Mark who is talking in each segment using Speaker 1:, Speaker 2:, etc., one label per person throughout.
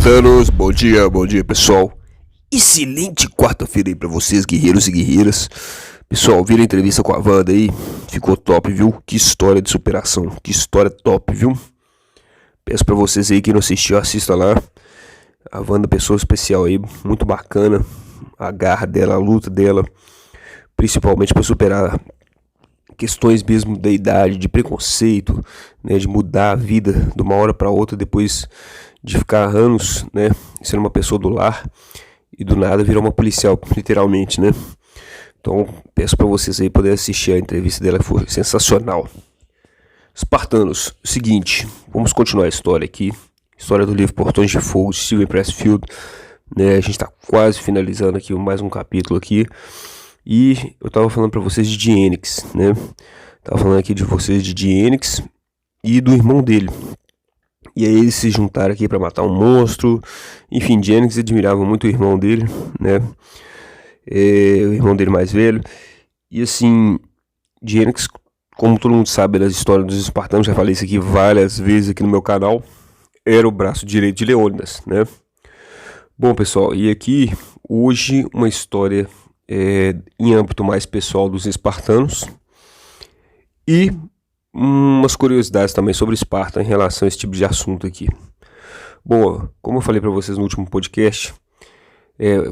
Speaker 1: Espartanos, bom dia pessoal. Excelente quarta-feira aí pra vocês, guerreiros e guerreiras. Pessoal, viram a entrevista com a Wanda aí? Ficou top, viu? Que história de superação, que história top, viu? Peço pra vocês aí, quem não assistiu, assista lá. A Wanda, pessoa especial aí, muito bacana. A garra dela, a luta dela, principalmente pra superar questões mesmo da idade, de preconceito, né, de mudar a vida de uma hora para outra depois de ficar anos, né, sendo uma pessoa do lar e do nada virar uma policial, literalmente, né. Então peço para vocês aí poderem assistir a entrevista dela, que foi sensacional. Espartanos, seguinte, vamos continuar a história aqui, história do livro Portões de Fogo, de Steven Pressfield, né, a gente está quase finalizando aqui mais um capítulo aqui. E eu tava falando pra vocês de Dienix, né? Tava falando aqui de vocês de Dienix e do irmão dele. E aí eles se juntaram aqui pra matar um monstro. Enfim, Dienix admirava muito o irmão dele, né? O irmão dele mais velho. E assim, Dienix, como todo mundo sabe das histórias dos espartanos, já falei isso aqui várias vezes aqui no meu canal, era o braço direito de Leônidas, né? Bom, pessoal, e aqui hoje uma história em âmbito mais pessoal dos espartanos e umas curiosidades também sobre Esparta em relação a esse tipo de assunto aqui. Bom, como eu falei para vocês no último podcast,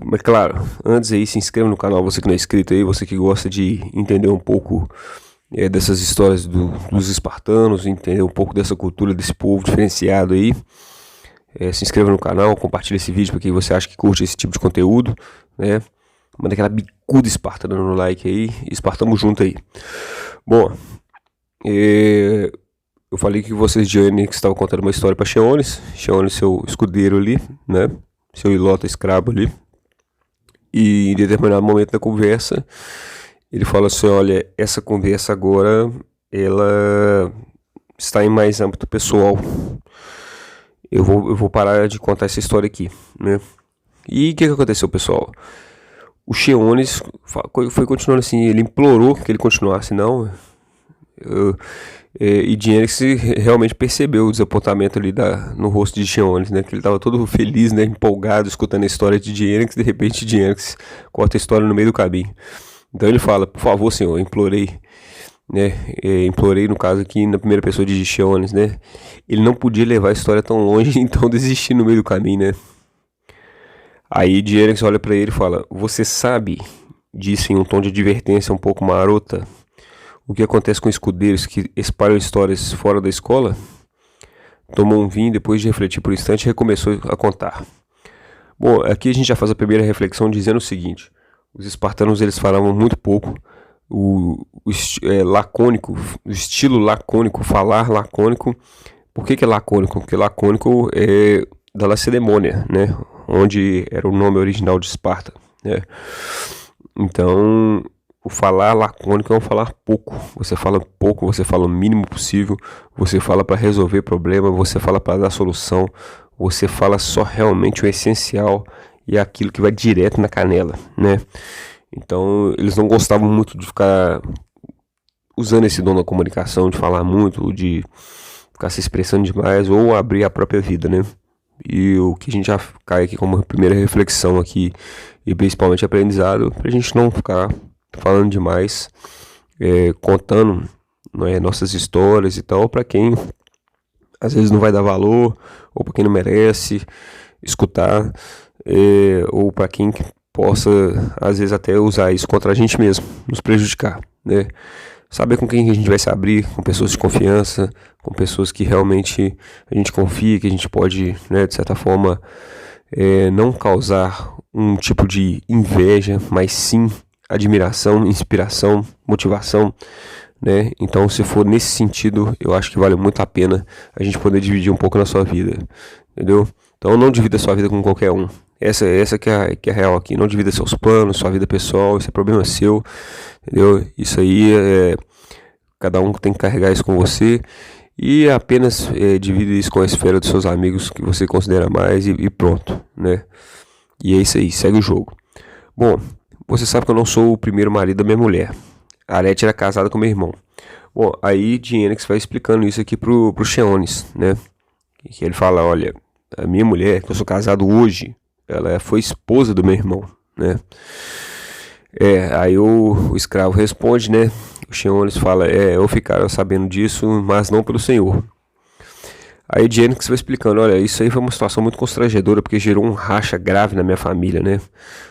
Speaker 1: mas claro, antes aí se inscreva no canal, você que não é inscrito aí, você que gosta de entender um pouco dessas histórias dos espartanos, entender um pouco dessa cultura desse povo diferenciado aí. Se inscreva no canal, compartilhe esse vídeo para quem você acha que curte esse tipo de conteúdo, né? Manda aquela bicuda espartana no like aí, espartamos junto aí. Bom, eu falei que vocês de Dienix estavam contando uma história para Cheones, seu escudeiro ali, né? Seu ilota escravo ali. E em determinado momento da conversa, ele fala assim, olha, essa conversa agora, ela está em mais âmbito pessoal. Eu vou parar de contar essa história aqui, né? E o que aconteceu, pessoal? O Cheones foi continuando assim, ele implorou que ele continuasse, não. E Dienix realmente percebeu o desapontamento ali no rosto de Cheones, né? Que ele estava todo feliz, né? Empolgado, escutando a história de Dienix. De repente, Dienix corta a história no meio do caminho. Então ele fala, por favor, senhor, implorei, né? Implorei, no caso aqui, na primeira pessoa de Cheones, né? Ele não podia levar a história tão longe, então desistir no meio do caminho, né? Aí Dienix olha pra ele e fala, você sabe, disse em um tom de advertência um pouco marota, o que acontece com escudeiros que espalham histórias fora da escola? Tomou um vinho, depois de refletir por um instante, recomeçou a contar. Bom, aqui a gente já faz a primeira reflexão dizendo o seguinte, os espartanos eles falavam muito pouco, o estilo lacônico, falar lacônico. Por que é lacônico? Porque lacônico é da Lacedemônia, né? Onde era o nome original de Esparta, né? Então, o falar lacônico é um falar pouco. Você fala pouco, você fala o mínimo possível, você fala para resolver problema, você fala para dar solução, você fala só realmente o essencial e aquilo que vai direto na canela, né? Então, eles não gostavam muito de ficar usando esse dom da comunicação, de falar muito, de ficar se expressando demais ou abrir a própria vida, né? E o que a gente já cai aqui como primeira reflexão aqui, e principalmente aprendizado, pra gente não ficar falando demais, contando, né, nossas histórias e tal, pra quem às vezes não vai dar valor, ou pra quem não merece escutar, ou pra quem possa às vezes até usar isso contra a gente mesmo, nos prejudicar, né? Saber com quem a gente vai se abrir, com pessoas de confiança, com pessoas que realmente a gente confia, que a gente pode, né, de certa forma, não causar um tipo de inveja, mas sim admiração, inspiração, motivação, né? Então, se for nesse sentido, eu acho que vale muito a pena a gente poder dividir um pouco na sua vida, entendeu? Então, não divida sua vida com qualquer um. Essa que é a real aqui. Não divida seus planos, sua vida pessoal, isso é problema seu, entendeu? Isso aí cada um tem que carregar isso com você e apenas divida isso com a esfera dos seus amigos que você considera mais e pronto, né? E é isso aí, segue o jogo. Bom, você sabe que eu não sou o primeiro marido da minha mulher. A Arete era casada com meu irmão. Bom, aí Dienix vai explicando isso aqui pro Cheones, né? Que ele fala, olha, a minha mulher, que eu sou casado hoje, ela foi esposa do meu irmão, né? Aí o escravo responde, né? O Xion fala, eu ficaram sabendo disso, mas não pelo Senhor. Aí Jennings vai explicando, olha, isso aí foi uma situação muito constrangedora, porque gerou um racha grave na minha família, né?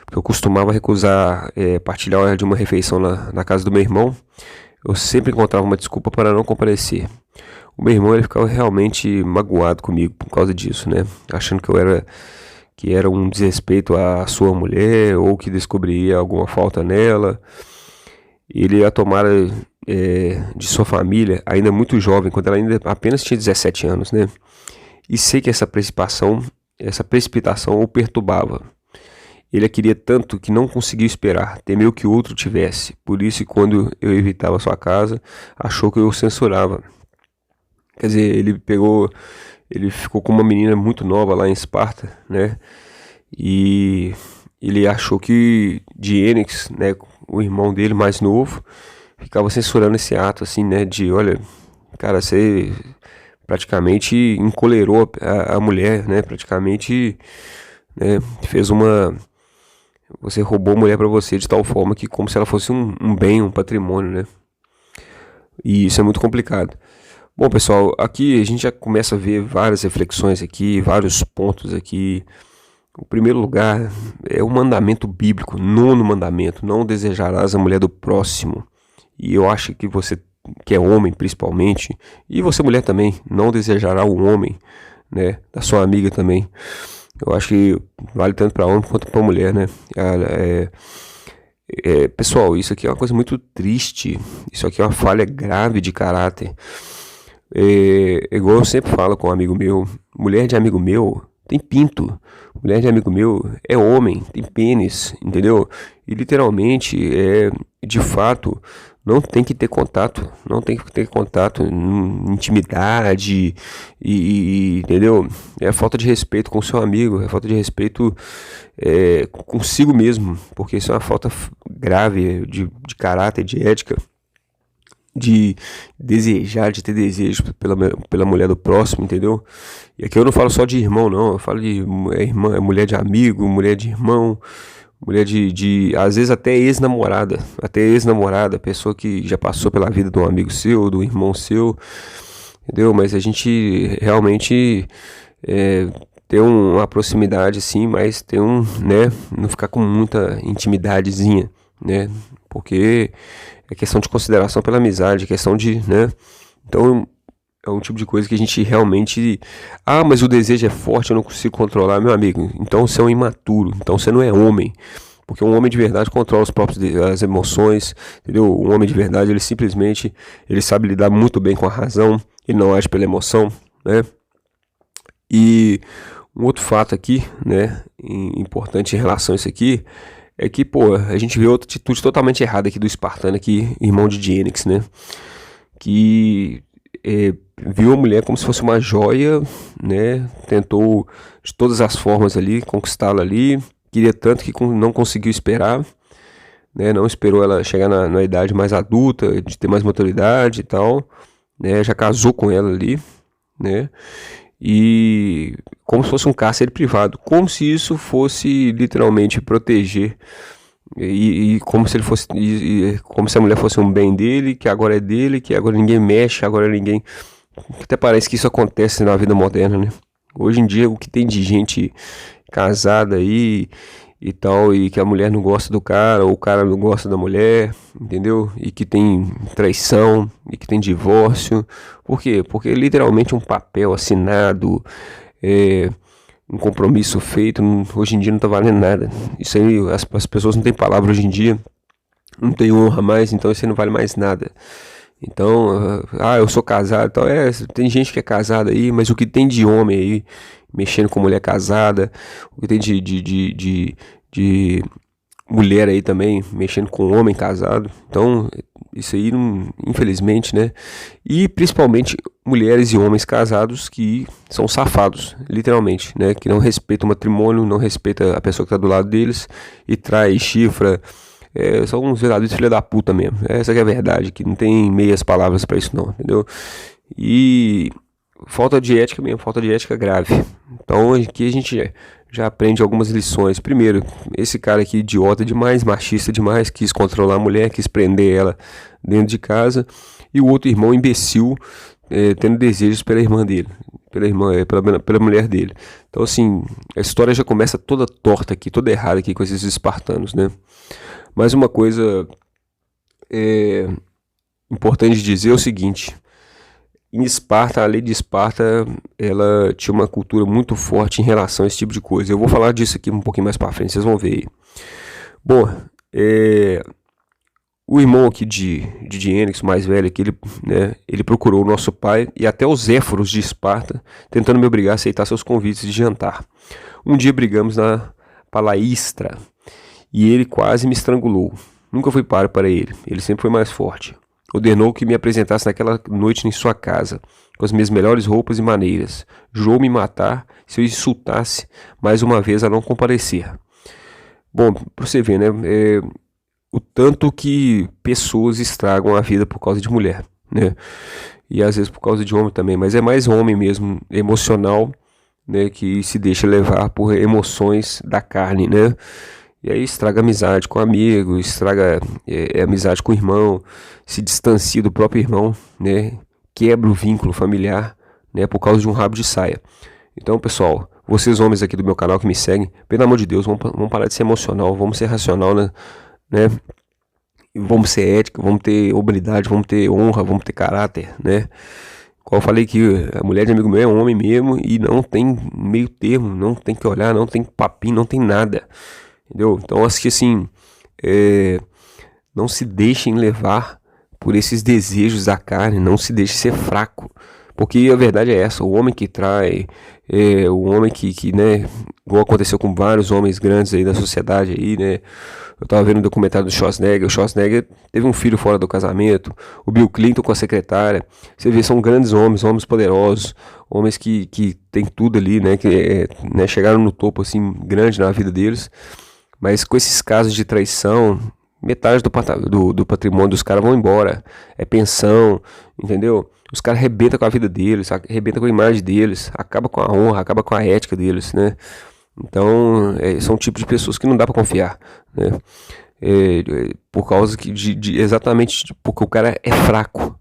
Speaker 1: Porque eu costumava recusar partilhar de uma refeição na casa do meu irmão. Eu sempre encontrava uma desculpa para não comparecer. O meu irmão, ele ficava realmente magoado comigo por causa disso, né? Achando que era um desrespeito à sua mulher, ou que descobriria alguma falta nela. Ele a tomara de sua família, ainda muito jovem, quando ela ainda apenas tinha 17 anos, né? E sei que essa precipitação o perturbava. Ele a queria tanto que não conseguiu esperar, temeu que outro tivesse. Por isso, quando eu evitava sua casa, achou que eu o censurava. Quer dizer, ele ficou com uma menina muito nova lá em Esparta, né? E ele achou que Dienix, né, o irmão dele mais novo, ficava censurando esse ato, assim, né? De, olha, cara, você praticamente encolerou a mulher, né? Praticamente, né, você roubou a mulher pra você de tal forma que como se ela fosse um bem, um patrimônio, né? E isso é muito complicado. Bom, pessoal, aqui a gente já começa a ver várias reflexões aqui, vários pontos aqui. O primeiro lugar é o mandamento bíblico, nono mandamento, não desejarás a mulher do próximo. E eu acho que você, que é homem principalmente, e você mulher também, não desejará o homem, né, da sua amiga também. Eu acho que vale tanto para homem quanto para mulher, né? Pessoal, isso aqui é uma coisa muito triste, isso aqui é uma falha grave de caráter. Igual eu sempre falo com um amigo meu, mulher de amigo meu tem pinto, mulher de amigo meu é homem, tem pênis, entendeu? E literalmente, de fato, não tem que ter contato, intimidade, entendeu? É falta de respeito com o seu amigo, é falta de respeito consigo mesmo, porque isso é uma falta grave de caráter, de ética, de desejar, de ter desejo pela mulher do próximo, entendeu? E aqui eu não falo só de irmão, não, eu falo de mulher de amigo, mulher de irmão, mulher de às vezes até ex-namorada, pessoa que já passou pela vida de um amigo seu, do irmão seu, entendeu? Mas a gente realmente ter uma proximidade assim, mas ter né, não ficar com muita intimidadezinha, né? Porque é questão de consideração pela amizade, é questão de, né? Então é um tipo de coisa que a gente realmente... mas o desejo é forte, eu não consigo controlar, meu amigo. Então você é um imaturo, então você não é homem. Porque um homem de verdade controla as emoções, entendeu? Um homem de verdade, ele simplesmente, ele sabe lidar muito bem com a razão, ele não age pela emoção, né? E um outro fato aqui, né, importante em relação a isso aqui, é que, a gente vê outra atitude totalmente errada aqui do espartano aqui, irmão de Dienix, né? Que viu a mulher como se fosse uma joia, né? Tentou de todas as formas ali, conquistá-la ali. Queria tanto que não conseguiu esperar, né? Não esperou ela chegar na idade mais adulta, de ter mais maturidade e tal, né? Já casou com ela ali, né? E como se fosse um cárcere privado, como se isso fosse literalmente proteger, e como se ele fosse, como se a mulher fosse um bem dele, que agora é dele, que agora ninguém mexe, agora ninguém... Até parece que isso acontece na vida moderna, né? Hoje em dia, o que tem de gente casada aí e tal, e que a mulher não gosta do cara, ou o cara não gosta da mulher, entendeu? E que tem traição, e que tem divórcio. Por quê? Porque literalmente um papel assinado, um compromisso feito, hoje em dia não tá valendo nada. Isso aí, as pessoas não têm palavra hoje em dia, não tem honra mais, então isso aí não vale mais nada. Então, eu sou casado, então tem gente que é casada aí, mas o que tem de homem aí mexendo com mulher casada, o que tem de mulher aí também mexendo com homem casado, então isso aí infelizmente, né? E principalmente mulheres e homens casados que são safados, literalmente, né? Que não respeitam o matrimônio, não respeitam a pessoa que está do lado deles e trai, chifra. São uns verdadeiros filha da puta mesmo. Essa que é a verdade, que não tem meias palavras pra isso não, entendeu? E falta de ética mesmo, falta de ética grave. Então aqui a gente já aprende algumas lições. Primeiro, esse cara aqui idiota demais, machista demais, quis controlar a mulher, quis prender ela dentro de casa. E o outro irmão imbecil, tendo desejos pela irmã dele, pela mulher dele. Então assim, a história já começa toda torta aqui, toda errada aqui com esses espartanos, né? Mais uma coisa importante dizer é o seguinte: em Esparta, a lei de Esparta, ela tinha uma cultura muito forte em relação a esse tipo de coisa. Eu vou falar disso aqui um pouquinho mais pra frente, vocês vão ver aí. Bom, o irmão aqui de Diênix, mais velho, que ele procurou o nosso pai e até os éforos de Esparta, tentando me obrigar a aceitar seus convites de jantar. Um dia brigamos na palaestra e ele quase me estrangulou. Nunca fui páreo para ele sempre foi mais forte. Ordenou que me apresentasse naquela noite em sua casa, com as minhas melhores roupas e maneiras. Jurou me matar se eu insultasse mais uma vez a não comparecer. Bom, pra você ver, né? O tanto que pessoas estragam a vida por causa de mulher, né? E às vezes por causa de homem também, mas é mais homem mesmo, emocional, né? Que se deixa levar por emoções da carne, né? E aí estraga amizade com amigo, estraga amizade com o irmão, se distancia do próprio irmão, né? Quebra o vínculo familiar, né? Por causa de um rabo de saia. Então, pessoal, vocês homens aqui do meu canal que me seguem, pelo amor de Deus, vamos parar de ser emocional, vamos ser racional, né? Vamos ser ética, vamos ter hombridade, vamos ter honra, vamos ter caráter, né? Como eu falei que a mulher de amigo meu é um homem mesmo e não tem meio termo, não tem que olhar, não tem papinho, não tem nada. Entendeu? Então acho que assim, não se deixem levar por esses desejos da carne, não se deixe ser fraco, porque a verdade é essa: o homem que trai, o homem que né, igual aconteceu com vários homens grandes aí da sociedade aí, né? Eu tava vendo um documentário do Schwarzenegger. O Schwarzenegger teve um filho fora do casamento, o Bill Clinton com a secretária. Você vê, são grandes homens, homens poderosos, homens que tem tudo ali, né? Que né, chegaram no topo assim, grande na vida deles. Mas com esses casos de traição, metade do patrimônio dos caras vão embora. É pensão, entendeu? Os caras arrebentam com a vida deles, arrebentam com a imagem deles, acaba com a honra, acaba com a ética deles, né? Então, são um tipo de pessoas que não dá pra confiar, né? Por causa exatamente porque o cara é fraco,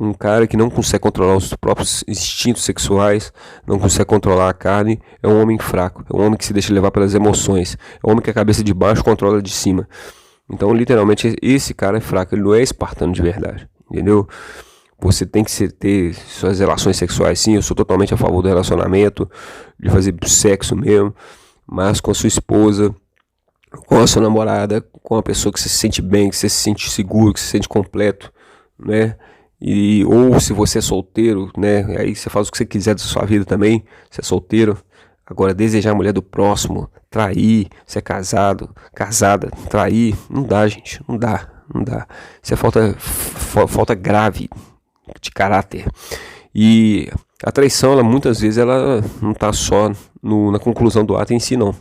Speaker 1: Um cara que não consegue controlar os próprios instintos sexuais, não consegue controlar a carne, é um homem fraco, é um homem que se deixa levar pelas emoções, é um homem que a cabeça de baixo controla de cima. Então, literalmente, esse cara é fraco, ele não é espartano de verdade, entendeu? Você tem que ter suas relações sexuais, sim, eu sou totalmente a favor do relacionamento, de fazer sexo mesmo, mas com a sua esposa, com a sua namorada, com a pessoa que você se sente bem, que você se sente seguro, que você se sente completo, né? Ou se você é solteiro, né? Aí você faz o que você quiser da sua vida também, se é solteiro. Agora, desejar a mulher do próximo, trair, ser casado, casada, trair, não dá, gente, não dá. Isso é falta grave de caráter. E a traição, muitas vezes, ela não está só na conclusão do ato em si, não.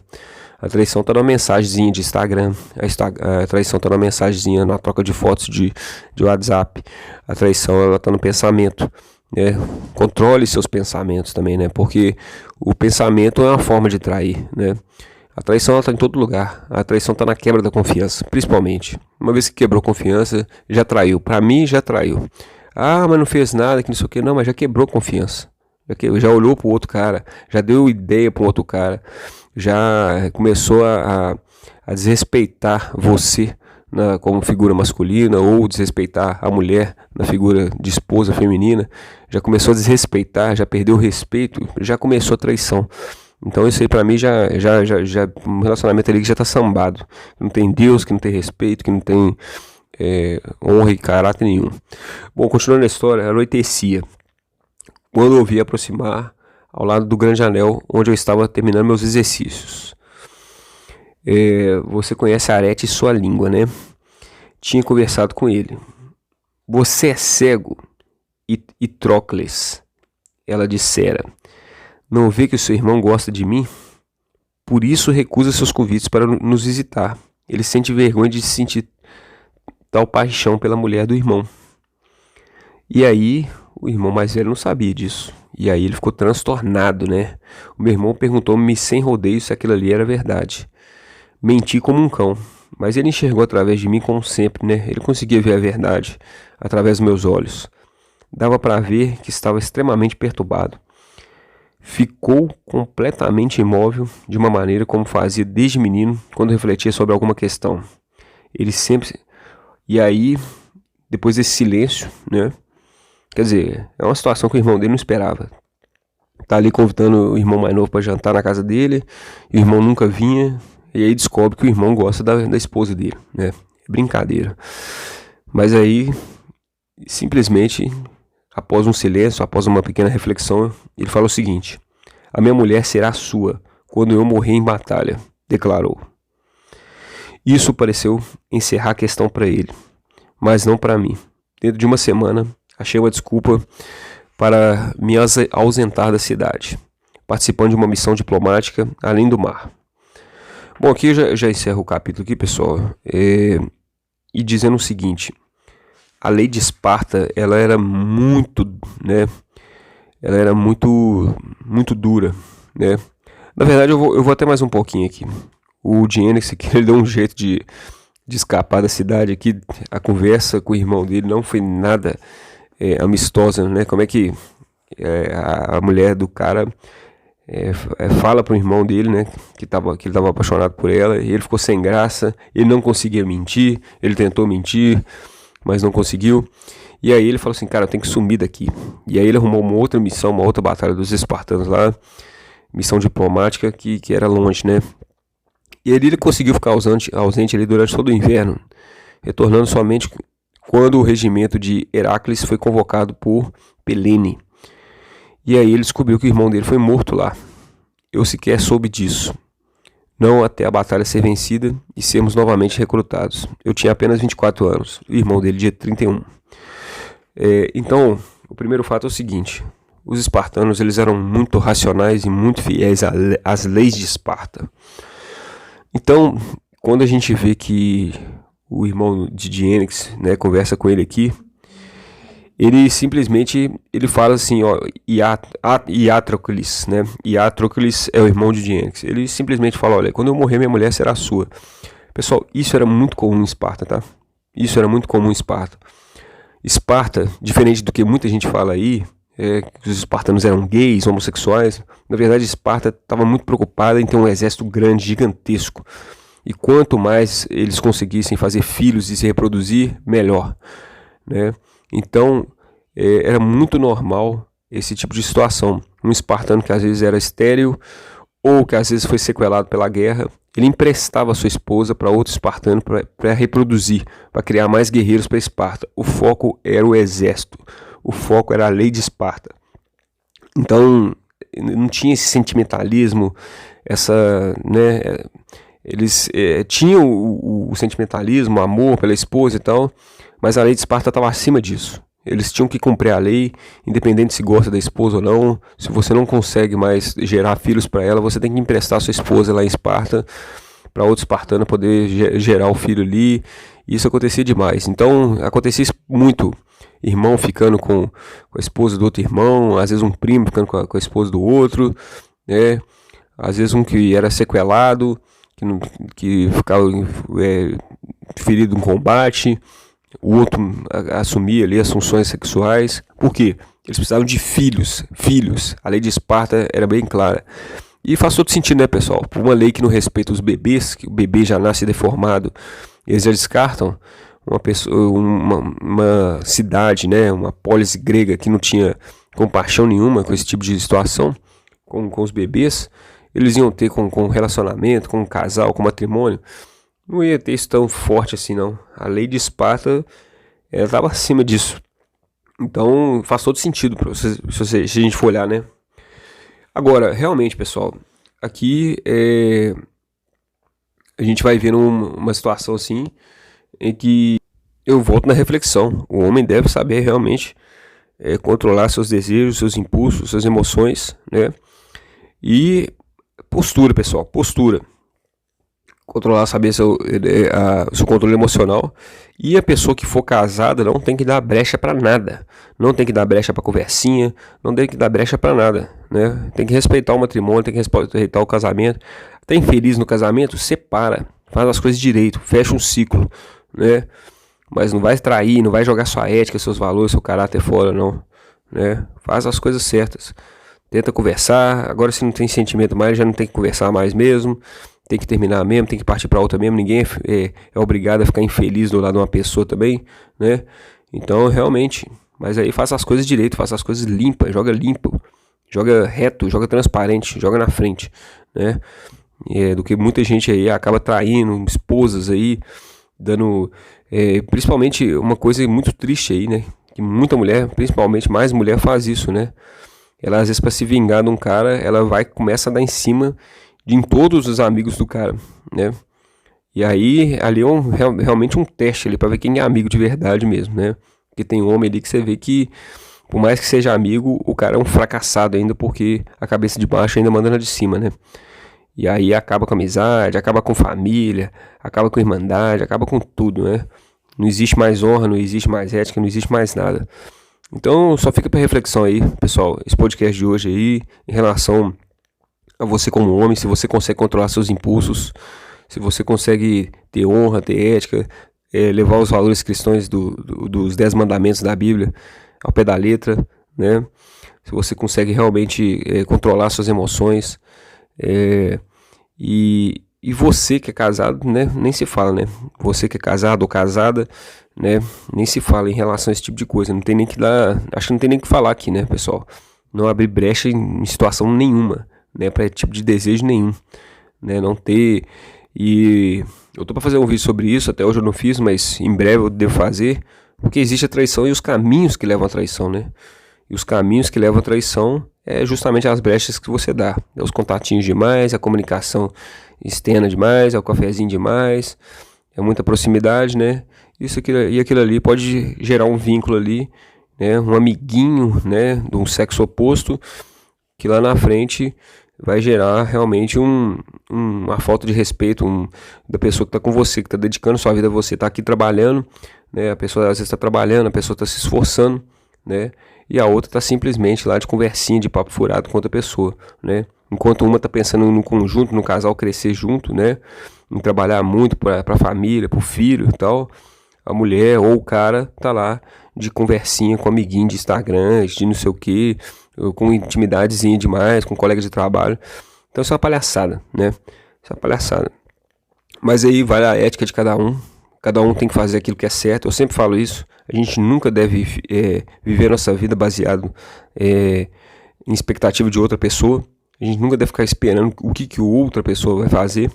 Speaker 1: A traição está numa mensagenzinha de Instagram, a traição está numa mensagenzinha na troca de fotos de WhatsApp, a traição ela está no pensamento, né? Controle seus pensamentos também, né? Porque o pensamento é uma forma de trair, né? A traição ela está em todo lugar, a traição está na quebra da confiança, principalmente. Uma vez que quebrou confiança, já traiu, para mim já traiu. Ah, mas não fez nada, que não sei o que, não, mas já quebrou confiança. Já olhou para o outro cara, já deu ideia para o outro cara, já começou a desrespeitar você como figura masculina, ou desrespeitar a mulher na figura de esposa feminina, já começou a desrespeitar, já perdeu o respeito, já começou a traição. Então isso aí pra mim já um relacionamento ali que já tá sambado, que não tem Deus, que não tem respeito, que não tem honra e caráter nenhum. Bom, continuando a história, anoitecia quando eu ouvi aproximar ao lado do grande anel, onde eu estava terminando meus exercícios. Você conhece Arete e sua língua, né? Tinha conversado com ele. Você é cego, e Trocles, ela dissera. Não vê que o seu irmão gosta de mim? Por isso recusa seus convites para nos visitar. Ele sente vergonha de sentir tal paixão pela mulher do irmão. E aí o irmão mais velho não sabia disso. E aí ele ficou transtornado, né? O meu irmão perguntou-me sem rodeio se aquilo ali era verdade. Menti como um cão, mas ele enxergou através de mim como sempre, né? Ele conseguia ver a verdade através dos meus olhos. Dava para ver que estava extremamente perturbado. Ficou completamente imóvel, de uma maneira como fazia desde menino quando refletia sobre alguma questão. Ele sempre... E aí, depois desse silêncio, né? Quer dizer, é uma situação que o irmão dele não esperava. Tá ali convidando o irmão mais novo para jantar na casa dele, e o irmão nunca vinha, e aí descobre que o irmão gosta da esposa dele, né? Brincadeira. Mas aí, simplesmente, após um silêncio, após uma pequena reflexão, ele fala o seguinte: a minha mulher será sua quando eu morrer em batalha, declarou. Isso pareceu encerrar a questão para ele, mas não para mim. Dentro de uma semana, achei uma desculpa para me ausentar da cidade, participando de uma missão diplomática além do mar. Bom, aqui eu já encerro o capítulo aqui, pessoal, e dizendo o seguinte: a lei de Esparta, ela era muito, né? Ela era muito dura, né? Na verdade, eu vou até mais um pouquinho aqui. O Diênex aqui, ele deu um jeito de escapar da cidade aqui. A conversa com o irmão dele não foi nada amistosa, né? Como é que a mulher do cara fala pro irmão dele, né? Que ele estava apaixonado por ela, e ele ficou sem graça, ele não conseguia mentir, ele tentou mentir, mas não conseguiu. E aí ele falou assim: cara, eu tenho que sumir daqui. E aí ele arrumou uma outra missão, uma outra batalha dos espartanos lá, missão diplomática que era longe, né? E ele conseguiu ficar ausente ali durante todo o inverno, retornando somente quando o regimento de Heracles foi convocado por Pelene. E aí ele descobriu que o irmão dele foi morto lá. Eu sequer soube disso. Não até a batalha ser vencida e sermos novamente recrutados. Eu tinha apenas 24 anos, o irmão dele tinha 31. Então, o primeiro fato é o seguinte: os espartanos, eles eram muito racionais e muito fiéis às leis de Esparta. Então, quando a gente vê que o irmão de Diênex, né, conversa com ele aqui, ele simplesmente fala assim, ó, Iatrocles, né? Iatrocles é o irmão de Diênex. Ele simplesmente fala: olha, quando eu morrer, minha mulher será sua. Pessoal, isso era muito comum em Esparta, tá? Isso era muito comum em Esparta. Esparta, diferente do que muita gente fala aí, que os espartanos eram gays, homossexuais. Na verdade, Esparta estava muito preocupada em ter um exército grande, gigantesco. E quanto mais eles conseguissem fazer filhos e se reproduzir, melhor, né? Então, era muito normal esse tipo de situação. Um espartano que às vezes era estéril, ou que às vezes foi sequelado pela guerra, ele emprestava sua esposa para outro espartano para reproduzir, para criar mais guerreiros para Esparta. O foco era o exército, o foco era a lei de Esparta. Então, não tinha esse sentimentalismo, né? Eles tinham o sentimentalismo, o amor pela esposa e tal, mas a lei de Esparta estava acima disso. Eles tinham que cumprir a lei, independente se gosta da esposa ou não. Se você não consegue mais gerar filhos para ela, você tem que emprestar sua esposa lá em Esparta para outro espartano poder gerar o filho ali. Isso acontecia demais. Então, acontecia isso muito. Irmão ficando com a esposa do outro irmão, às vezes um primo ficando com a esposa do outro, né? Às vezes um que era sequelado, que ficava ferido em combate. O outro assumia ali as funções sexuais. Por quê? Eles precisavam de filhos. A lei de Esparta era bem clara. E faz todo sentido, né, pessoal? Por uma lei que não respeita os bebês, que o bebê já nasce deformado, eles já descartam uma cidade, né, uma polis grega que não tinha compaixão nenhuma com esse tipo de situação, com os bebês. Eles iam ter com relacionamento, com um casal, com matrimônio. Não ia ter isso tão forte assim, não. A lei de Esparta estava acima disso. Então faz todo sentido se a gente for olhar, né? Agora, realmente, pessoal, aqui a gente vai vendo uma situação assim, em que eu volto na reflexão. O homem deve saber realmente controlar seus desejos, seus impulsos, suas emoções, né? E postura, pessoal, postura. saber seu controle emocional. E a pessoa que for casada não tem que dar brecha pra nada. Não tem que dar brecha pra conversinha, não tem que dar brecha pra nada, né? Tem que respeitar o matrimônio, tem que respeitar o casamento. Tá infeliz no casamento? Separa, faz as coisas direito, fecha um ciclo, né? Mas não vai trair, não vai jogar sua ética, seus valores, seu caráter fora, não, né? Faz as coisas certas. Tenta conversar. Agora, se não tem sentimento mais, já não tem que conversar mais mesmo. Tem que terminar mesmo, tem que partir para outra mesmo. Ninguém é obrigado a ficar infeliz do lado de uma pessoa também, né? Então, realmente, mas aí faça as coisas direito, faça as coisas limpas, joga limpo, joga reto, joga transparente, joga na frente, né? Do que muita gente aí acaba traindo esposas aí, dando, principalmente uma coisa muito triste aí, né? Que muita mulher, principalmente mais mulher, faz isso, né? Ela, às vezes, para se vingar de um cara, ela começa a dar em cima de todos os amigos do cara, né? E aí, ali é realmente um teste ali para ver quem é amigo de verdade mesmo, né? Porque tem homem ali que você vê que, por mais que seja amigo, o cara é um fracassado ainda, porque a cabeça de baixo ainda manda na de cima, né? E aí acaba com a amizade, acaba com família, acaba com irmandade, acaba com tudo, né? Não existe mais honra, não existe mais ética, não existe mais nada. Então, só fica para reflexão aí, pessoal, esse podcast de hoje aí, em relação a você como homem, se você consegue controlar seus impulsos, se você consegue ter honra, ter ética, levar os valores cristãos dos 10 mandamentos da Bíblia ao pé da letra, né? Se você consegue realmente controlar suas emoções, e você que é casado, né, nem se fala, né? Você que é casado ou casada, né, nem se fala em relação a esse tipo de coisa. Não tem nem que dar, acho que não tem nem que falar aqui, né, pessoal? Não abrir brecha em situação nenhuma, né, para tipo de desejo nenhum, né? Não ter. E eu tô para fazer um vídeo sobre isso, até hoje eu não fiz, mas em breve eu devo fazer, porque existe a traição e os caminhos que levam à traição, né? E os caminhos que levam à traição é justamente as brechas que você dá. É os contatinhos demais, a comunicação externa demais, é o cafezinho demais, é muita proximidade, né? Isso e aquilo ali pode gerar um vínculo ali, né? Um amiguinho, né? De um sexo oposto, que lá na frente vai gerar realmente uma falta de respeito da pessoa que está com você, que está dedicando sua vida a você, está aqui trabalhando, né? A pessoa às vezes está trabalhando, a pessoa está se esforçando, né? E a outra está simplesmente lá de conversinha, de papo furado com outra pessoa, né? Enquanto uma está pensando no conjunto, no casal crescer junto, né? Em trabalhar muito para a família, para o filho e tal, a mulher ou o cara tá lá de conversinha com amiguinho de Instagram, de não sei o que, com intimidadezinha demais, com colega de trabalho. Então isso é uma palhaçada, né? Isso é uma palhaçada. Mas aí vale a ética de cada um. Cada um tem que fazer aquilo que é certo. Eu sempre falo isso. A gente nunca deve viver nossa vida baseado em expectativa de outra pessoa. A gente nunca deve ficar esperando o que outra pessoa vai fazer.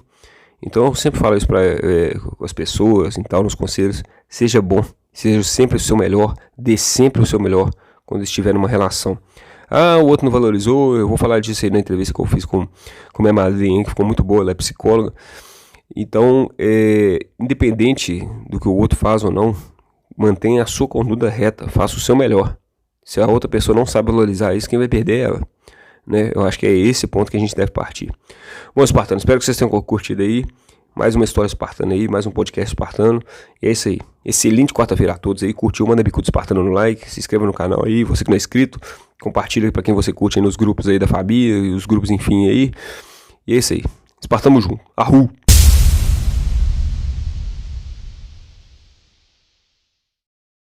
Speaker 1: Então eu sempre falo isso para as pessoas e tal, nos conselhos. Seja bom, seja sempre o seu melhor, dê sempre o seu melhor quando estiver numa relação. Ah, o outro não valorizou. Eu vou falar disso aí na entrevista que eu fiz com minha madrinha, que ficou muito boa, ela é psicóloga. Então, independente do que o outro faz ou não, mantenha a sua conduta reta, faça o seu melhor. Se a outra pessoa não sabe valorizar isso, quem vai perder é ela, né? Eu acho que é esse ponto que a gente deve partir. Bom, espartano, espero que vocês tenham curtido aí. Mais uma história espartana aí, mais um podcast espartano. E é isso aí. Excelente quarta-feira a todos aí. Curtiu, manda bicudo espartano no like, se inscreva no canal aí. Você que não é inscrito, compartilha para quem você curte aí nos grupos aí da família, os grupos enfim aí. E é isso aí. Espartamos junto. Arru!